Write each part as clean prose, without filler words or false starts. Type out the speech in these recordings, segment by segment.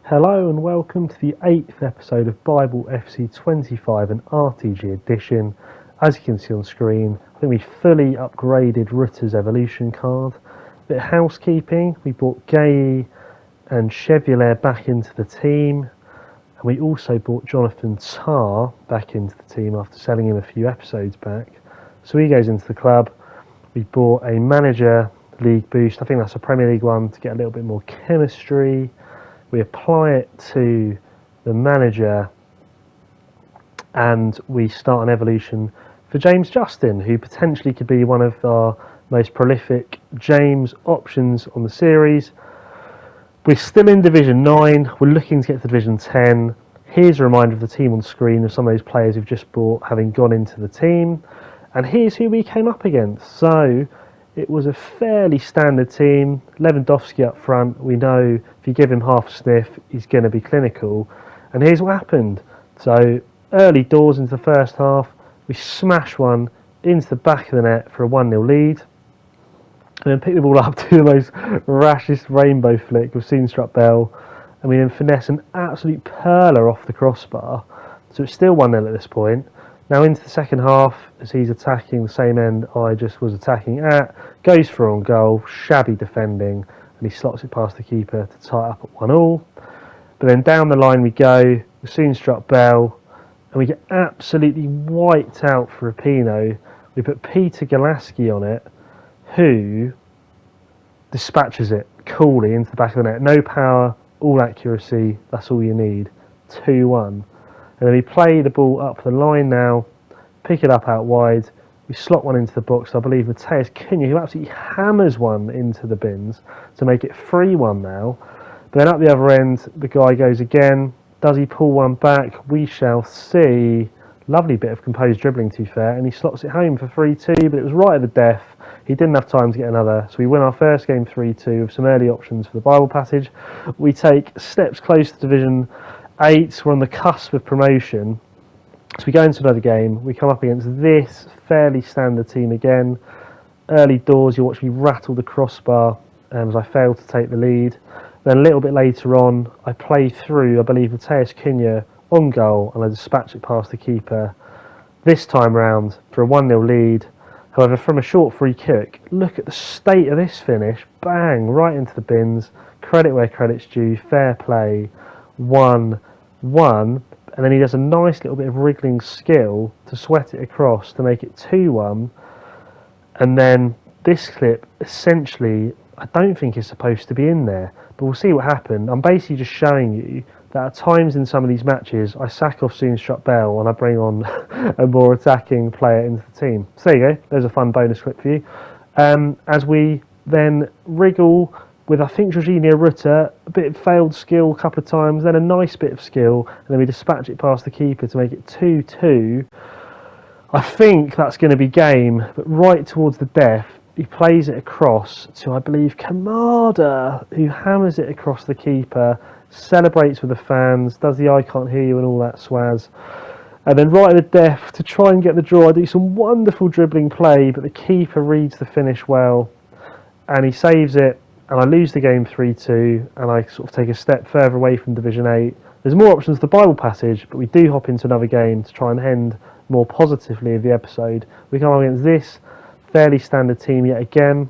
Hello and welcome to the 8th episode of Bible FC 25, an RTG edition. As you can see on screen, I think we fully upgraded Rutter's evolution card. A bit of housekeeping, we brought Gay and Chevrolet back into the team. And we also brought Jonathan Tarr back into the team after selling him a few episodes back. So he goes into the club. We bought a manager league boost, I think that's a Premier League one, to get a little bit more chemistry. We apply it to the manager and we start an evolution for James Justin, who potentially could be one of our most prolific James options on the series. We're still in Division 9, we're looking to get to Division 10. Here's a reminder of the team on screen of some of those players we've just bought having gone into the team. And here's who we came up against. So it was a fairly standard team. Lewandowski up front. We know if you give him half a sniff, he's going to be clinical. And here's what happened. So early doors into the first half, we smash one into the back of the net for a 1-0 lead. And then pick the ball up to the most rashest rainbow flick we've seen struck Bell. And we then finesse an absolute perler off the crossbar. So it's still 1-0 at this point. Now into the second half, as he's attacking the same end I just was attacking at, goes for on goal, shabby defending, and he slots it past the keeper to tie it up at 1-1. But then down the line we go, we soon struck Bell, and we get absolutely wiped out for Rapinoe. We put Peter Galaski on it, who dispatches it coolly into the back of the net. No power, all accuracy, that's all you need. 2-1. And then we play the ball up the line now, pick it up out wide, we slot one into the box. I believe Mateus Cunha, who absolutely hammers one into the bins to make it 3-1 now. But then at the other end, the guy goes again. Does he pull one back? We shall see. Lovely bit of composed dribbling, to be fair, and he slots it home for 3-2, but it was right at the death. He didn't have time to get another, so we win our first game 3-2 with some early options for the Bible passage. We take steps close to Division 8, we're on the cusp of promotion. So we go into another game, we come up against this fairly standard team again. Early doors, you watch me rattle the crossbar as I fail to take the lead. Then a little bit later on, I play through, I believe, Mateus Cunha on goal, and I dispatch it past the keeper. This time round for a 1-0 lead. However, from a short free kick, look at the state of this finish. Bang, right into the bins. Credit where credit's due, fair play. 1-1, and then he does a nice little bit of wriggling skill to sweat it across to make it 2-1. And then this clip, essentially, I don't think is supposed to be in there, but we'll see what happened. I'm basically just showing you that at times in some of these matches, I sack off soon struck Bell and I bring on a more attacking player into the team. So there you go, there's a fun bonus clip for you. As we then wriggle with, I think, Jorginho Rutter, a bit of failed skill a couple of times, then a nice bit of skill, and then we dispatch it past the keeper to make it 2-2. I think that's going to be game, but right towards the death, he plays it across to, I believe, Kamada, who hammers it across the keeper, celebrates with the fans, does the I can't hear you and all that swaz. And then right at the death, to try and get the draw, I do some wonderful dribbling play, but the keeper reads the finish well, and he saves it. And I lose the game 3-2, and I sort of take a step further away from Division 8. There's more options to the Bible passage, but we do hop into another game to try and end more positively of the episode. We come up against this fairly standard team yet again,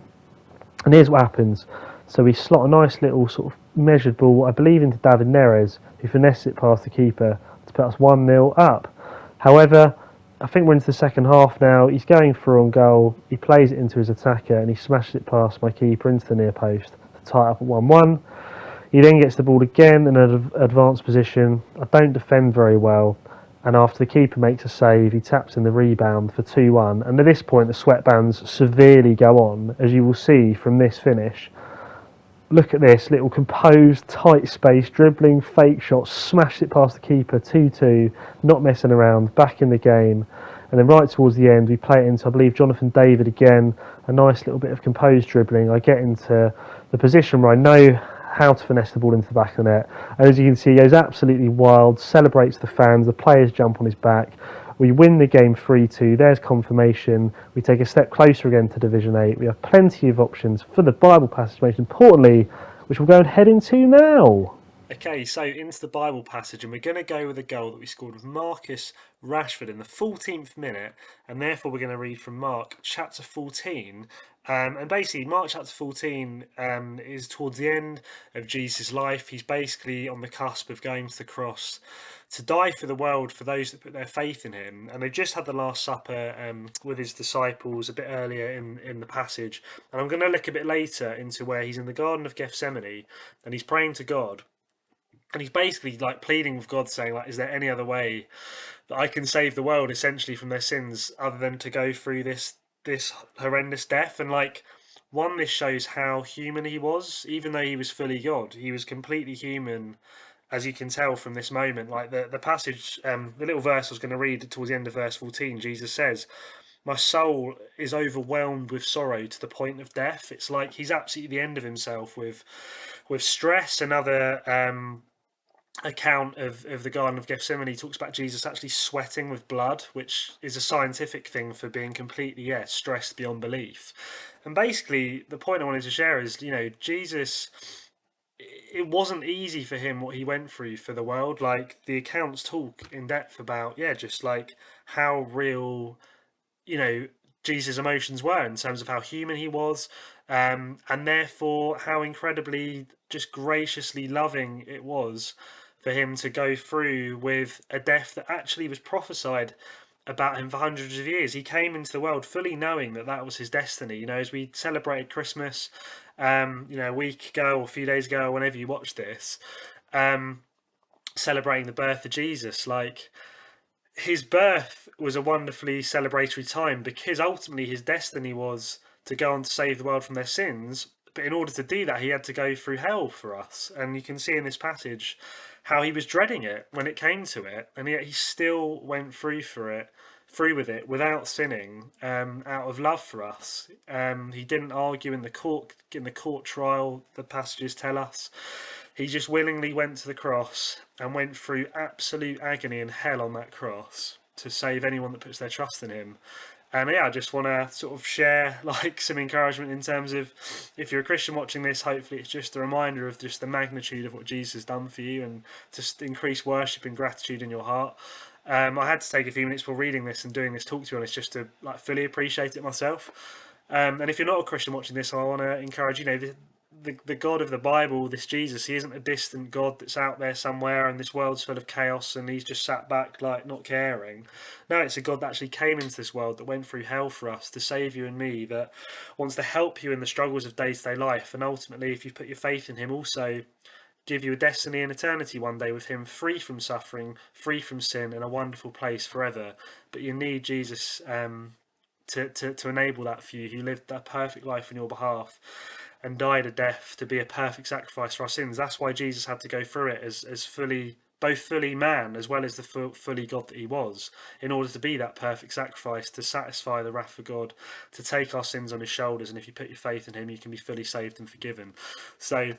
and here's what happens. So we slot a nice little sort of measured ball, I believe, into David Neres, who finesses it past the keeper to put us 1-0 up. However, I think we're into the second half now. He's going for on goal. He plays it into his attacker and he smashes it past my keeper into the near post to tie it up at 1-1. He then gets the ball again in an advanced position. I don't defend very well. And after the keeper makes a save, he taps in the rebound for 2-1. And at this point, the sweatbands severely go on, as you will see from this finish. Look at this, little composed, tight space, dribbling, fake shot, smashed it past the keeper, 2-2, not messing around, back in the game. And then right towards the end, we play it into, I believe, Jonathan David again, a nice little bit of composed dribbling. I get into the position where I know how to finesse the ball into the back of the net. And as you can see, he goes absolutely wild, celebrates the fans, the players jump on his back. We win the game 3-2, there's confirmation. We take a step closer again to Division 8. We have plenty of options for the Bible passage, most importantly, which we'll go and head into now. Okay, so into the Bible passage, and we're going to go with a goal that we scored with Marcus Rashford in the 14th minute, and therefore we're going to read from Mark chapter 14. And basically, Mark chapter 14 is towards the end of Jesus' life. He's basically on the cusp of going to the cross to die for the world for those that put their faith in him. And they just had the Last Supper with his disciples a bit earlier in the passage. And I'm going to look a bit later into where he's in the Garden of Gethsemane and he's praying to God, and he's basically like pleading with God, saying like, "Is there any other way that I can save the world, essentially, from their sins, other than to go through this horrendous death?" And like, one, this shows how human he was, even though he was fully God. He was completely human, as you can tell from this moment. Like the passage, the little verse I was going to read towards the end of verse 14, Jesus says, "My soul is overwhelmed with sorrow to the point of death." It's like he's absolutely the end of himself with stress. Another account of the Garden of Gethsemane talks about Jesus actually sweating with blood, which is a scientific thing for being completely, stressed beyond belief. And basically, the point I wanted to share is, Jesus, it wasn't easy for him what he went through for the world. Like, the accounts talk in depth about, just like how real, you know, Jesus' emotions were in terms of how human he was, and therefore how incredibly just graciously loving it was for him to go through with a death that actually was prophesied about him for hundreds of years. He came into the world fully knowing that that was his destiny. As we celebrated Christmas, a week ago or a few days ago, or whenever you watch this, celebrating the birth of Jesus, like, his birth was a wonderfully celebratory time because ultimately his destiny was to go on to save the world from their sins. But in order to do that, he had to go through hell for us. And you can see in this passage how he was dreading it when it came to it, and yet he still went through with it without sinning, out of love for us. He didn't argue in the court trial. The passages tell us he just willingly went to the cross and went through absolute agony and hell on that cross to save anyone that puts their trust in him. And I just want to sort of share like some encouragement in terms of, if you're a Christian watching this, hopefully it's just a reminder of just the magnitude of what Jesus has done for you, and just increase worship and gratitude in your heart. I had to take a few minutes while reading this and doing this talk, to be honest, just to like fully appreciate it myself. And if you're not a Christian watching this, I want to encourage, the God of the Bible, this Jesus, he isn't a distant God that's out there somewhere and this world's full of chaos and he's just sat back like not caring. No, it's a God that actually came into this world, that went through hell for us to save you and me, that wants to help you in the struggles of day-to-day life, and ultimately, if you put your faith in him, also give you a destiny and eternity one day with him, free from suffering, free from sin, in a wonderful place forever. But you need Jesus to enable that for you. He lived that perfect life on your behalf and died a death to be a perfect sacrifice for our sins. That's why Jesus had to go through it as fully, both fully man as well as the fully God that he was, in order to be that perfect sacrifice, to satisfy the wrath of God, to take our sins on his shoulders. And if you put your faith in him, you can be fully saved and forgiven. So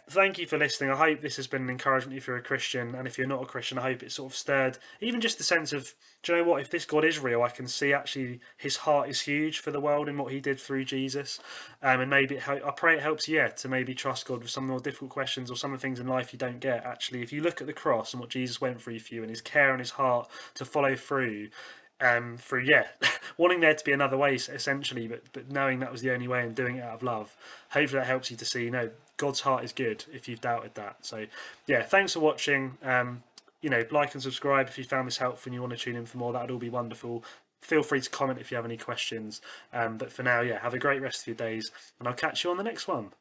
thank you for listening. I hope this has been an encouragement if you're a Christian, and if you're not a Christian, I hope it sort of stirred even just the sense of, do you know what, if this God is real, I can see actually his heart is huge for the world and what he did through Jesus. And maybe I pray it helps you, to maybe trust God with some more difficult questions or some of the things in life you don't get. Actually, if you look at the cross and what Jesus went through for you, and his care and his heart to follow through, wanting there to be another way, essentially, but knowing that was the only way and doing it out of love. Hopefully that helps you to see, God's heart is good if you've doubted that. So thanks for watching. Like and subscribe if you found this helpful and you want to tune in for more. That would all be wonderful. Feel free to comment if you have any questions. But for now, have a great rest of your days, and I'll catch you on the next one.